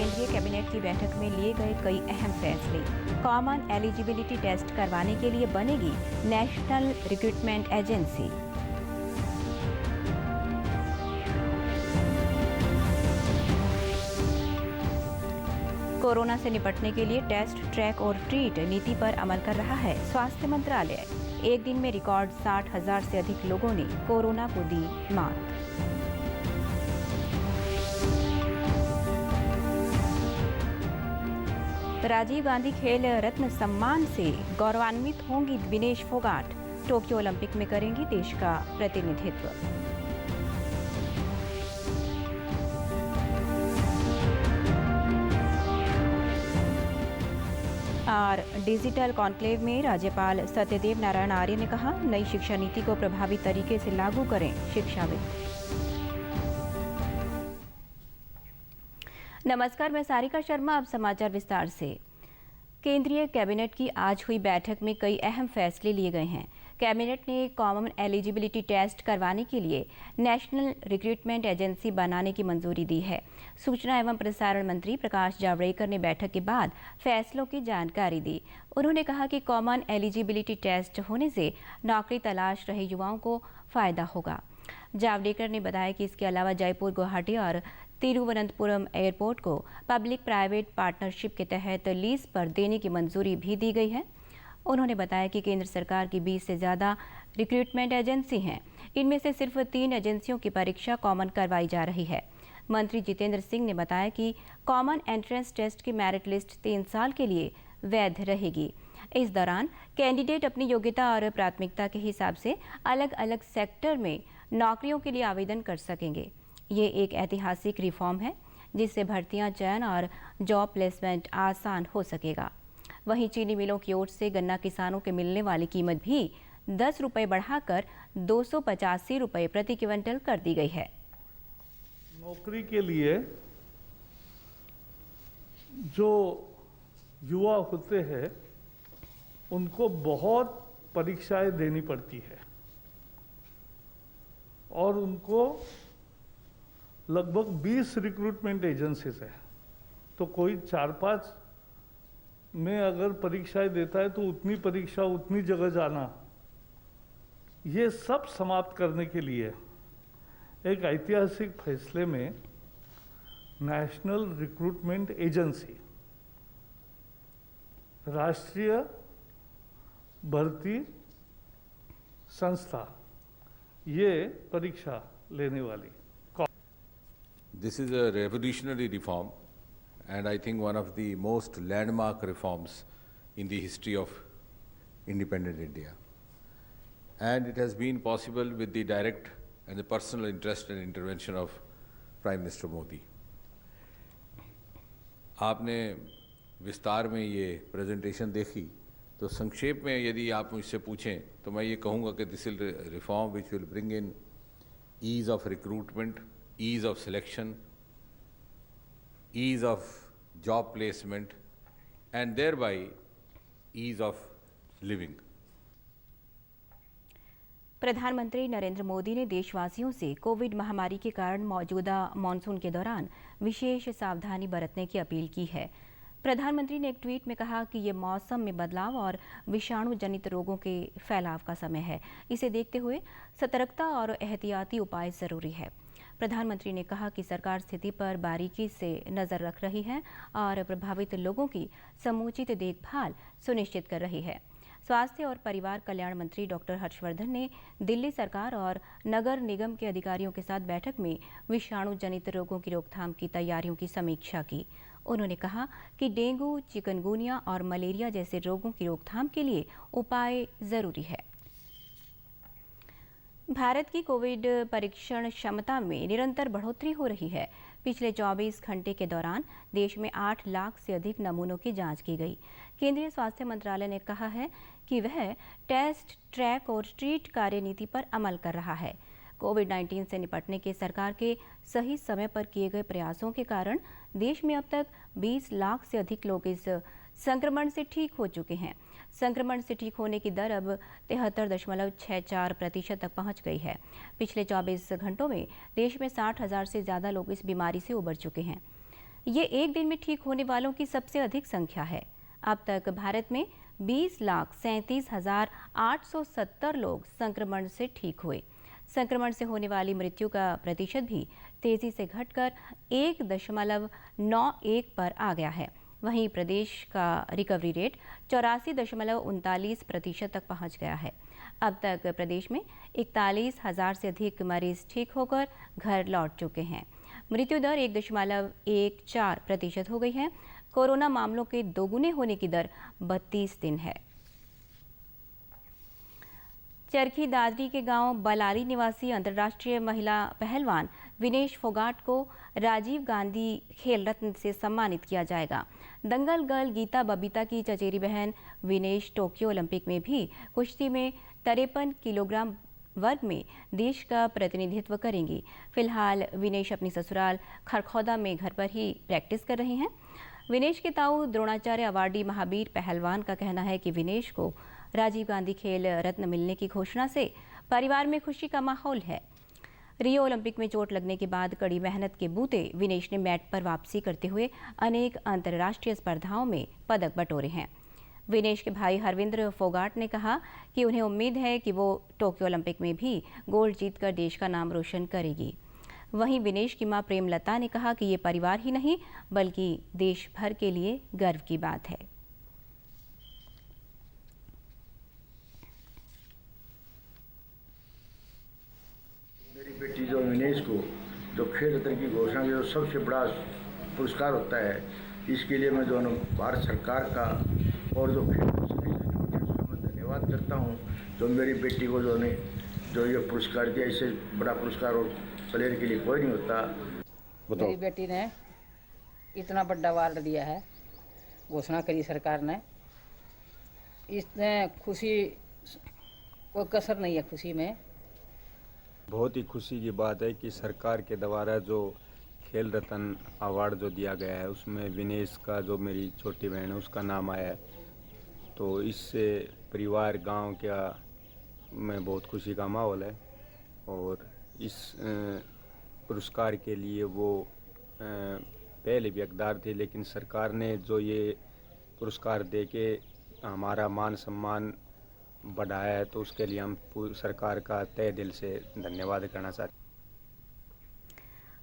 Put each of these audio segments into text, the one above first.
केंद्रीय कैबिनेट की बैठक में लिए गए कई अहम फैसले। कॉमन एलिजिबिलिटी टेस्ट करवाने के लिए बनेगी नेशनल रिक्रूटमेंट एजेंसी। कोरोना से निपटने के लिए टेस्ट, ट्रैक और ट्रीट नीति पर अमल कर रहा है स्वास्थ्य मंत्रालय। एक दिन में रिकॉर्ड 60,000 से अधिक लोगों ने कोरोना को दी मात। राजीव गांधी खेल रत्न सम्मान से गौरवान्वित होंगी विनेश फोगाट। टोक्यो ओलंपिक में करेंगी देश का प्रतिनिधित्व। और डिजिटल कॉन्क्लेव में राज्यपाल सत्यदेव नारायण आर्य ने कहा, नई शिक्षा नीति को प्रभावी तरीके से लागू करें शिक्षाविद। नमस्कार, मैं सारिका शर्मा। अब समाचार विस्तार से। केंद्रीय कैबिनेट की आज हुई बैठक में कई अहम फैसले लिए गए हैं। कैबिनेट ने कॉमन एलिजिबिलिटी टेस्ट करवाने के लिए नेशनल रिक्रूटमेंट एजेंसी बनाने की मंजूरी दी है। सूचना एवं प्रसारण मंत्री प्रकाश जावड़ेकर ने बैठक के बाद फैसलों की जानकारी दी। उन्होंने कहा कि कॉमन एलिजिबिलिटी टेस्ट होने से नौकरी तलाश रहे युवाओं को फायदा होगा। जावड़ेकर ने बताया कि इसके अलावा जयपुर, गुवाहाटी और तिरुवनंतपुरम एयरपोर्ट को पब्लिक प्राइवेट पार्टनरशिप के तहत लीज पर देने की मंजूरी भी दी गई है। उन्होंने बताया कि केंद्र सरकार की 20 से ज़्यादा रिक्रूटमेंट एजेंसी हैं। इनमें से सिर्फ 3 एजेंसियों की परीक्षा कॉमन करवाई जा रही है। मंत्री जितेंद्र सिंह ने बताया कि कॉमन एंट्रेंस टेस्ट की मेरिट लिस्ट 3 साल के लिए वैध रहेगी। इस दौरान कैंडिडेट अपनी योग्यता और प्राथमिकता के हिसाब से अलग अलग सेक्टर में नौकरियों के लिए आवेदन कर सकेंगे। ये एक ऐतिहासिक रिफॉर्म है जिससे भर्तियां, चयन और जॉब प्लेसमेंट आसान हो सकेगा। वहीं चीनी मिलों की ओर से गन्ना किसानों के मिलने वाली कीमत भी 10 रुपये बढ़ाकर 285 रुपये प्रति क्विंटल कर दी गई है। नौकरी के लिए जो युवा होते हैं उनको बहुत परीक्षाएं देनी पड़ती है और उनको लगभग 20 रिक्रूटमेंट एजेंसीज है। तो कोई 4-5 में अगर परीक्षाएं देता है तो उतनी परीक्षा, उतनी जगह जाना, ये सब समाप्त करने के लिए एक ऐतिहासिक फैसले में नेशनल रिक्रूटमेंट एजेंसी, राष्ट्रीय भर्ती संस्था, ये परीक्षा लेने वाली। This is a revolutionary reform and I think one of the most landmark reforms in the history of independent India. And it has been possible with the direct and the personal interest and intervention of Prime Minister Modi. आपने विस्तार में ये presentation देखी, तो संक्षेप में यदि आप मुझसे पूछें तो मैं ये कहूँगा कि this is reform which will bring in ease of recruitment, ease of selection, ease of job placement, and thereby ease of living. प्रधानमंत्री नरेंद्र मोदी ने देशवासियों से कोविड महामारी के कारण मौजूदा मॉनसून के दौरान विशेष सावधानी बरतने की अपील की है। प्रधानमंत्री ने एक ट्वीट में कहा कि ये मौसम में बदलाव और विषाणु जनित रोगों के फैलाव का समय है। इसे देखते हुए सतर्कता और एहतियाती उपाय जरूरी है। प्रधानमंत्री ने कहा कि सरकार स्थिति पर बारीकी से नजर रख रही है और प्रभावित लोगों की समुचित देखभाल सुनिश्चित कर रही है। स्वास्थ्य और परिवार कल्याण मंत्री डॉक्टर हर्षवर्धन ने दिल्ली सरकार और नगर निगम के अधिकारियों के साथ बैठक में विषाणु जनित रोगों की रोकथाम की तैयारियों की समीक्षा की। उन्होंने कहा कि डेंगू, चिकनगुनिया और मलेरिया जैसे रोगों की रोकथाम के लिए उपाय जरूरी है। भारत की कोविड परीक्षण क्षमता में निरंतर बढ़ोतरी हो रही है। पिछले 24 घंटे के दौरान देश में 8 लाख से अधिक नमूनों की जांच की गई। केंद्रीय स्वास्थ्य मंत्रालय ने कहा है कि वह टेस्ट, ट्रैक और ट्रीट कार्यनीति पर अमल कर रहा है। कोविड-19 से निपटने के सरकार के सही समय पर किए गए प्रयासों के कारण देश में अब तक 20 लाख से अधिक लोग इस संक्रमण से ठीक हो चुके हैं। संक्रमण से ठीक होने की दर अब 73.64% तक पहुंच गई है। पिछले 24 घंटों में देश में 60,000 से ज़्यादा लोग इस बीमारी से उबर चुके हैं। ये एक दिन में ठीक होने वालों की सबसे अधिक संख्या है। अब तक भारत में 20,37,870 लोग संक्रमण से ठीक हुए। संक्रमण से होने वाली मृत्यु का प्रतिशत भी तेजी से घटकर 1.91 पर आ गया है। वहीं प्रदेश का रिकवरी रेट 84.39% तक पहुंच गया है। अब तक प्रदेश में 41,000 से अधिक मरीज ठीक होकर घर लौट चुके हैं। मृत्यु दर 1.14% हो गई है। कोरोना मामलों के दोगुने होने की दर 32 दिन है। चरखी दादरी के गांव बलाली निवासी अंतर्राष्ट्रीय महिला पहलवान विनेश फोगाट को राजीव गांधी खेल रत्न से सम्मानित किया जाएगा। दंगल गर्ल गीता बबीता की चचेरी बहन विनेश टोक्यो ओलंपिक में भी कुश्ती में 53 किलोग्राम वर्ग में देश का प्रतिनिधित्व करेंगी। फिलहाल विनेश अपनी ससुराल खरखौदा में घर पर ही प्रैक्टिस कर रही हैं। विनेश के ताऊ द्रोणाचार्य अवार्डी महावीर पहलवान का कहना है कि विनेश को राजीव गांधी खेल रत्न मिलने की घोषणा से परिवार में खुशी का माहौल है। रियो ओलंपिक में चोट लगने के बाद कड़ी मेहनत के बूते विनेश ने मैट पर वापसी करते हुए अनेक अंतर्राष्ट्रीय स्पर्धाओं में पदक बटोरे हैं। विनेश के भाई हरविंद्र फोगाट ने कहा कि उन्हें उम्मीद है कि वो टोक्यो ओलंपिक में भी गोल्ड जीतकर देश का नाम रोशन करेगी। वहीं विनेश की मां प्रेमलता ने कहा कि ये परिवार ही नहीं बल्कि देश भर के लिए गर्व की बात है। मेरी बेटी जो विनेश को जो खेल रत्न की घोषणा की जो सबसे बड़ा पुरस्कार होता है, इसके लिए मैं जो भारत सरकार का और जो खेल मैं धन्यवाद करता हूँ। जो मेरी बेटी को जो ये पुरस्कार दिया, इससे बड़ा पुरस्कार और प्लेयर के लिए कोई नहीं होता। मेरी बेटी ने इतना बड़ा अवार्ड दिया है, घोषणा करी सरकार ने। इसने खुशी कोई कसर नहीं है खुशी में। बहुत ही खुशी की बात है कि सरकार के द्वारा जो खेल रत्न अवार्ड जो दिया गया है उसमें विनेश का जो मेरी छोटी बहन है उसका नाम आया है। तो इससे परिवार गांव का में बहुत खुशी का माहौल है। और इस पुरस्कार के लिए वो पहले भी हकदार थे, लेकिन सरकार ने जो ये पुरस्कार देके हमारा मान सम्मान बढ़ाया है, तो उसके लिए हम सरकार का तहे दिल से धन्यवाद करना चाहते हैं।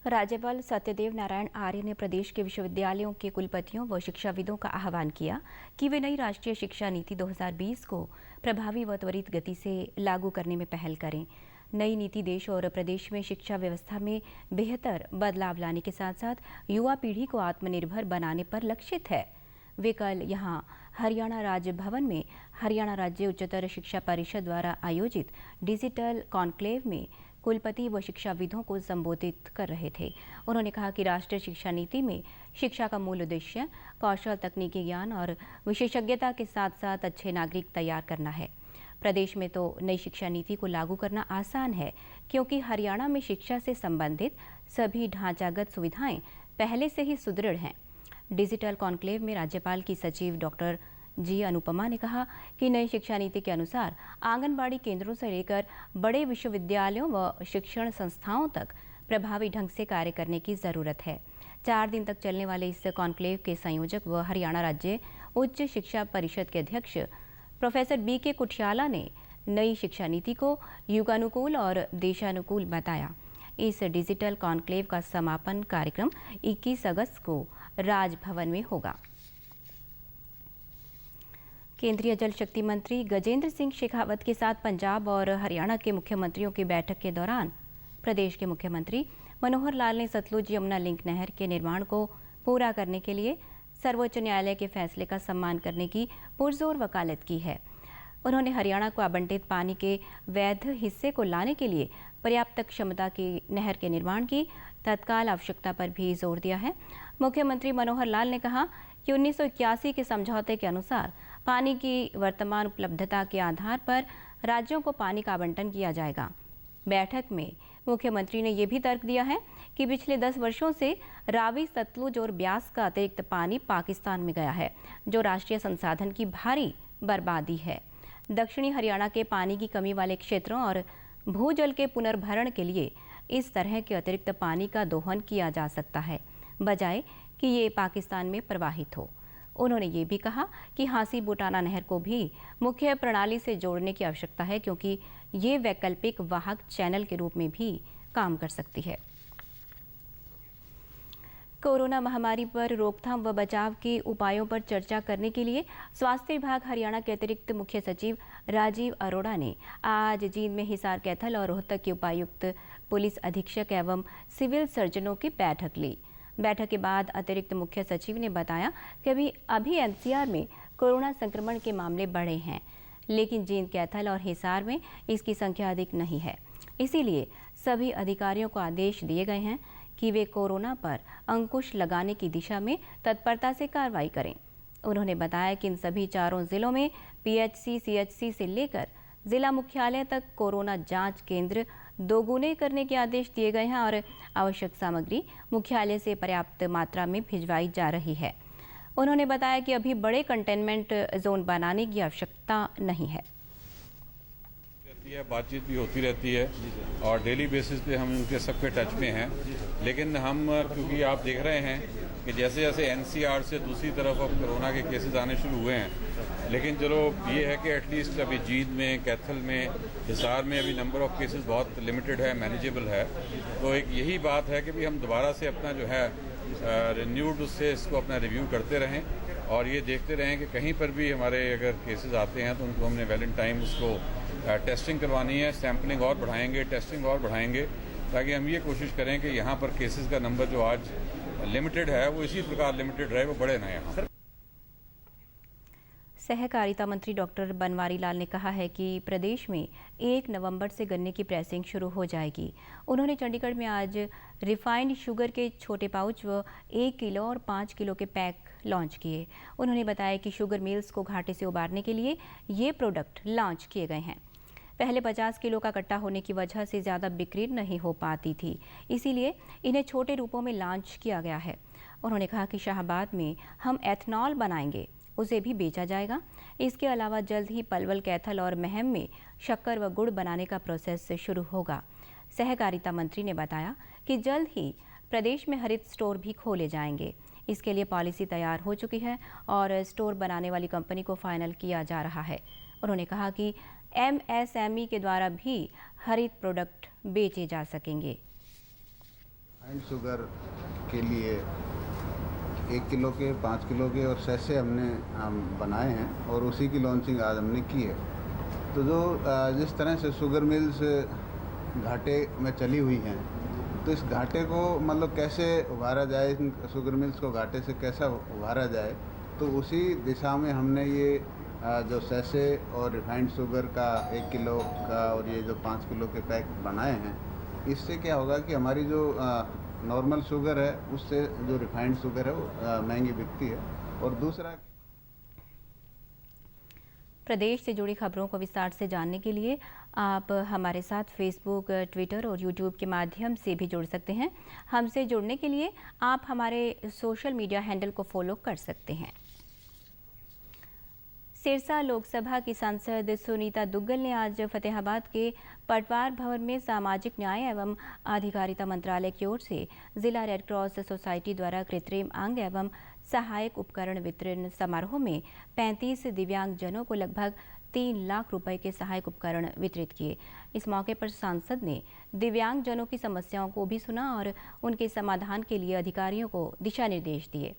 राज्यपाल सत्यदेव नारायण आर्य ने प्रदेश के विश्वविद्यालयों के कुलपतियों व शिक्षाविदों का आह्वान किया कि वे नई राष्ट्रीय शिक्षा नीति 2020 को प्रभावी व त्वरित गति से लागू करने में पहल करें। नई नीति देश और प्रदेश में शिक्षा व्यवस्था में बेहतर बदलाव लाने के साथ साथ युवा पीढ़ी को आत्मनिर्भर बनाने पर लक्षित है। वे कल यहां हरियाणा राज्य भवन में हरियाणा राज्य उच्चतर शिक्षा परिषद द्वारा आयोजित डिजिटल कॉन्क्लेव में कुलपति व शिक्षाविदों को संबोधित कर रहे थे। उन्होंने कहा कि राष्ट्रीय शिक्षा नीति में शिक्षा का मूल उद्देश्य कौशल, तकनीकी ज्ञान और विशेषज्ञता के साथ साथ अच्छे नागरिक तैयार करना है। प्रदेश में तो नई शिक्षा नीति को लागू करना आसान है, क्योंकि हरियाणा में शिक्षा से संबंधित सभी ढांचागत सुविधाएं पहले से ही सुदृढ़ हैं। डिजिटल कॉन्क्लेव में राज्यपाल की सचिव डॉक्टर जी अनुपमा ने कहा कि नई शिक्षा नीति के अनुसार आंगनबाड़ी केंद्रों से लेकर बड़े विश्वविद्यालयों व शिक्षण संस्थाओं तक प्रभावी ढंग से कार्य करने की जरूरत है। 4 दिन तक चलने वाले इस कॉन्क्लेव के संयोजक व हरियाणा राज्य उच्च शिक्षा परिषद के अध्यक्ष प्रोफेसर BK कुठियाला ने नई शिक्षा नीति को युगानुकूल और देशानुकूल बताया। इस डिजिटल कॉन्क्लेव का समापन कार्यक्रम 21 अगस्त को राजभवन में होगा। केंद्रीय जल शक्ति मंत्री गजेंद्र सिंह शेखावत के साथ पंजाब और हरियाणा के मुख्यमंत्रियों की बैठक के दौरान प्रदेश के मुख्यमंत्री मनोहर लाल ने सतलुज यमुना लिंक नहर के निर्माण को पूरा करने के लिए सर्वोच्च न्यायालय के फैसले का सम्मान करने की पुरजोर वकालत की है। उन्होंने हरियाणा को आवंटित पानी के वैध हिस्से को लाने के लिए पर्याप्त क्षमता की नहर के निर्माण की तत्काल आवश्यकता पर भी जोर दिया है। मुख्यमंत्री मनोहर लाल ने कहा कि 1981 के समझौते के अनुसार पानी की वर्तमान उपलब्धता के आधार पर राज्यों को पानी का आवंटन किया जाएगा। बैठक में मुख्यमंत्री ने यह भी तर्क दिया है कि पिछले 10 वर्षों से रावी, सतलुज और ब्यास का अतिरिक्त पानी पाकिस्तान में गया है, जो राष्ट्रीय संसाधन की भारी बर्बादी है। दक्षिणी हरियाणा के पानी की कमी वाले क्षेत्रों और भूजल के पुनर्भरण के लिए इस तरह के अतिरिक्त पानी का दोहन किया जा सकता है, बजाय कि ये पाकिस्तान में प्रवाहित हो। उन्होंने ये भी कहा कि हांसी बुटाना नहर को भी मुख्य प्रणाली से जोड़ने की आवश्यकता है, क्योंकि ये वैकल्पिक वाहक चैनल के रूप में भी काम कर सकती है। कोरोना महामारी पर रोकथाम व बचाव के उपायों पर चर्चा करने के लिए स्वास्थ्य विभाग हरियाणा के अतिरिक्त मुख्य सचिव राजीव अरोड़ा ने आज जींद में हिसार, कैथल और रोहतक के उपायुक्त, पुलिस अधीक्षक एवं सिविल सर्जनों की बैठक ली। बैठक के बाद अतिरिक्त मुख्य सचिव ने बताया कि अभी एनसीआर में कोरोना संक्रमण के मामले बढ़े हैं, लेकिन जींद, कैथल और हिसार में इसकी संख्या अधिक नहीं है। इसीलिए सभी अधिकारियों को आदेश दिए गए हैं कि वे कोरोना पर अंकुश लगाने की दिशा में तत्परता से कार्रवाई करें। उन्होंने बताया कि इन सभी चारों जिलों में पीएचसी, सीएचसी से लेकर जिला मुख्यालय तक कोरोना जांच केंद्र दोगुने करने के आदेश दिए गए हैं और आवश्यक सामग्री मुख्यालय से पर्याप्त मात्रा में भिजवाई जा रही है। उन्होंने बताया कि अभी बड़े कंटेनमेंट जोन बनाने की आवश्यकता नहीं है। बातचीत भी होती रहती है और डेली बेसिस पे हम उनके सबके टच में हैं, लेकिन हम क्योंकि आप देख रहे हैं कि जैसे जैसे एनसीआर से दूसरी तरफ अब कोरोना के केसेस आने शुरू हुए हैं, लेकिन चलो ये है कि एटलीस्ट अभी जींद में, कैथल में, हिसार में अभी नंबर ऑफ केसेस बहुत लिमिटेड है, मैनेजेबल है। तो एक यही बात है कि भी हम दोबारा से अपना जो है रिन्यूड उससे इसको अपना रिव्यू करते रहें और ये देखते रहें कि कहीं पर भी हमारे अगर केसेस आते हैं तो उनको हमने वेल इन टाइम उसको टेस्टिंग करवानी है, सैम्पलिंग और बढ़ाएंगे, टेस्टिंग और बढ़ाएंगे, ताकि हम ये कोशिश करें कि यहाँ पर केसेस का नंबर जो आज लिमिटेड है वो इसी प्रकार लिमिटेड रहे, वो बढ़े ना यहाँ। सहकारिता मंत्री डॉक्टर बनवारी लाल ने कहा है कि प्रदेश में 1 नवंबर से गन्ने की प्रेसिंग शुरू हो जाएगी। उन्होंने चंडीगढ़ में आज रिफाइंड शुगर के छोटे पाउच व 1 किलो और 5 किलो के पैक लॉन्च किए। उन्होंने बताया कि शुगर मिल्स को घाटे से उबारने के लिए ये प्रोडक्ट लॉन्च किए गए हैं। पहले 50 किलो का कट्टा होने की वजह से ज़्यादा बिक्री नहीं हो पाती थी, इसीलिए इन्हें छोटे रूपों में लॉन्च किया गया है। उन्होंने कहा कि शाहबाद में हम एथनॉल बनाएंगे, उसे भी बेचा जाएगा। इसके अलावा जल्द ही पलवल, कैथल और महम में शक्कर व गुड़ बनाने का प्रोसेस शुरू होगा। सहकारिता मंत्री ने बताया कि जल्द ही प्रदेश में हरित स्टोर भी खोले जाएंगे। इसके लिए पॉलिसी तैयार हो चुकी है और स्टोर बनाने वाली कंपनी को फाइनल किया जा रहा है। उन्होंने कहा कि एमएसएमई के द्वारा भी हरित प्रोडक्ट बेचे जा सकेंगे। रिफाइंड शुगर के लिए 1 किलो के, 5 किलो के और सैसे हमने बनाए हैं और उसी की लॉन्चिंग आज हमने की है। तो जो जिस तरह से शुगर मिल्स घाटे में चली हुई हैं, तो इस घाटे को मतलब कैसे उभारा जाए, इन शुगर मिल्स को घाटे से कैसा उभारा जाए, तो उसी दिशा में हमने ये जो सैसे और रिफाइंड शुगर का 1 किलो का और ये जो 5 किलो के पैक बनाए हैं, इससे क्या होगा कि हमारी जो नॉर्मल शुगर है उससे जो रिफाइंड शुगर है वो महंगी बिकती है। और दूसरा, प्रदेश से जुड़ी खबरों को विस्तार से जानने के लिए आप हमारे साथ फेसबुक, ट्विटर और यूट्यूब के माध्यम से भी जुड़ सकते हैं। हमसे जुड़ने के लिए आप हमारे सोशल मीडिया हैंडल को फॉलो कर सकते हैं। सिरसा लोकसभा की सांसद सुनीता दुग्गल ने आज फतेहाबाद के पटवार भवन में सामाजिक न्याय एवं अधिकारिता मंत्रालय की ओर से जिला रेड क्रॉस सोसाइटी द्वारा कृत्रिम अंग एवं सहायक उपकरण वितरण समारोह में 35 दिव्यांग जनों को लगभग 3 लाख रुपए के सहायक उपकरण वितरित किए। इस मौके पर सांसद ने दिव्यांग जनों की समस्याओं को भी सुना और उनके समाधान के लिए अधिकारियों को दिशा निर्देश दिए।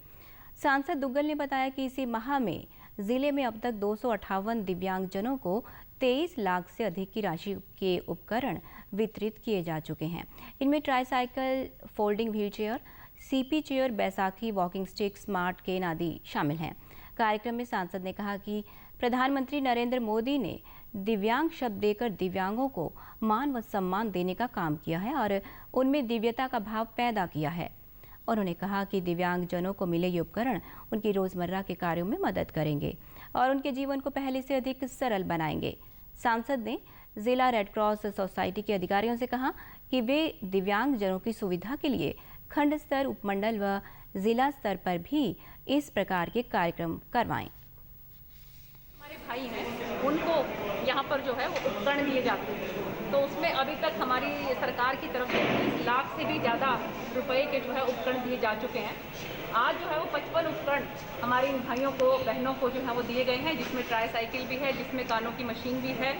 सांसद दुग्गल ने बताया कि इसी माह में जिले में अब तक 258 दिव्यांगजनों को 23 लाख से अधिक की राशि के उपकरण वितरित किए जा चुके हैं। इनमें tricycle, folding wheelchair, CP chair, बैसाखी वॉकिंग स्टिक, स्मार्ट केन आदि शामिल हैं। कार्यक्रम में सांसद ने कहा कि प्रधानमंत्री नरेंद्र मोदी ने दिव्यांग शब्द देकर दिव्यांगों को मान व सम्मान देने का काम किया है और उनमें दिव्यता का भाव पैदा किया है। उन्होंने कहा कि दिव्यांगजनों को मिले ये उपकरण उनकी रोजमर्रा के कार्यों में मदद करेंगे और उनके जीवन को पहले से अधिक सरल बनाएंगे। सांसद ने जिला रेड क्रॉस सोसाइटी के अधिकारियों से कहा कि वे दिव्यांगजनों की सुविधा के लिए खंड स्तर, उपमंडल व जिला स्तर पर भी इस प्रकार के कार्यक्रम करवाएं। हमारे भाई हैं, उनको यहाँ पर जो है वो उपकरण दिए जाते हैं, तो उसमें अभी तक हमारी सरकार की तरफ से 30 लाख से भी ज़्यादा रुपए के जो है उपकरण दिए जा चुके हैं आज जो है वो 55 उपकरण हमारे इन भाइयों को बहनों को जो है वो दिए गए हैं, जिसमें ट्राई साइकिल भी है, जिसमें कानों की मशीन भी है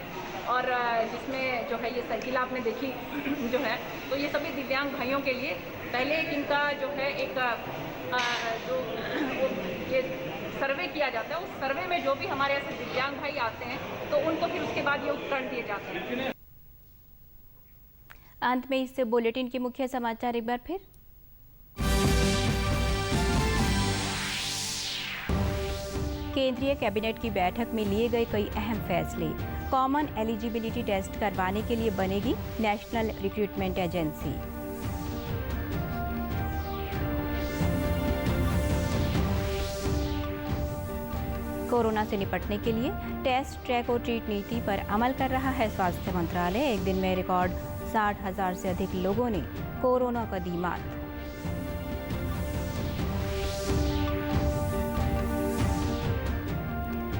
और जिसमें जो है ये साइकिल आपने देखी जो है, तो ये सभी दिव्यांग भाइयों के लिए पहले एक इनका जो है एक जो ये सर्वे किया जाता है, उस सर्वे में जो भी हमारे ऐसे दिव्यांग भाई आते हैं तो उनको फिर उसके बाद ये उपकरण दिए जाते हैं। अंत में इस बुलेटिन के मुख्य समाचार एक बार फिर। केंद्रीय कैबिनेट की बैठक में लिए गए कई अहम फैसले। कॉमन एलिजिबिलिटी टेस्ट करवाने के लिए बनेगी नेशनल रिक्रूटमेंट एजेंसी। कोरोना से निपटने के लिए टेस्ट, ट्रैक और ट्रीट नीति पर अमल कर रहा है स्वास्थ्य मंत्रालय। एक दिन में रिकॉर्ड 60,000 से अधिक लोगों ने कोरोना को दी मात।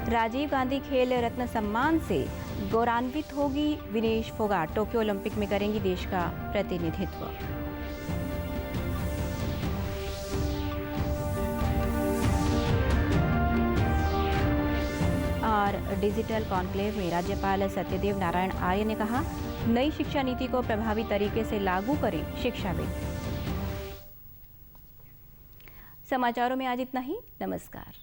राजीव गांधी खेल रत्न सम्मान से गौरवान्वित होगी विनेश फोगाट। टोक्यो ओलंपिक में करेंगी देश का प्रतिनिधित्व। और डिजिटल कॉन्क्लेव में राज्यपाल सत्यदेव नारायण आर्य ने कहा, नई शिक्षा नीति को प्रभावी तरीके से लागू करें शिक्षाविद। समाचारों में आज इतना ही। नमस्कार।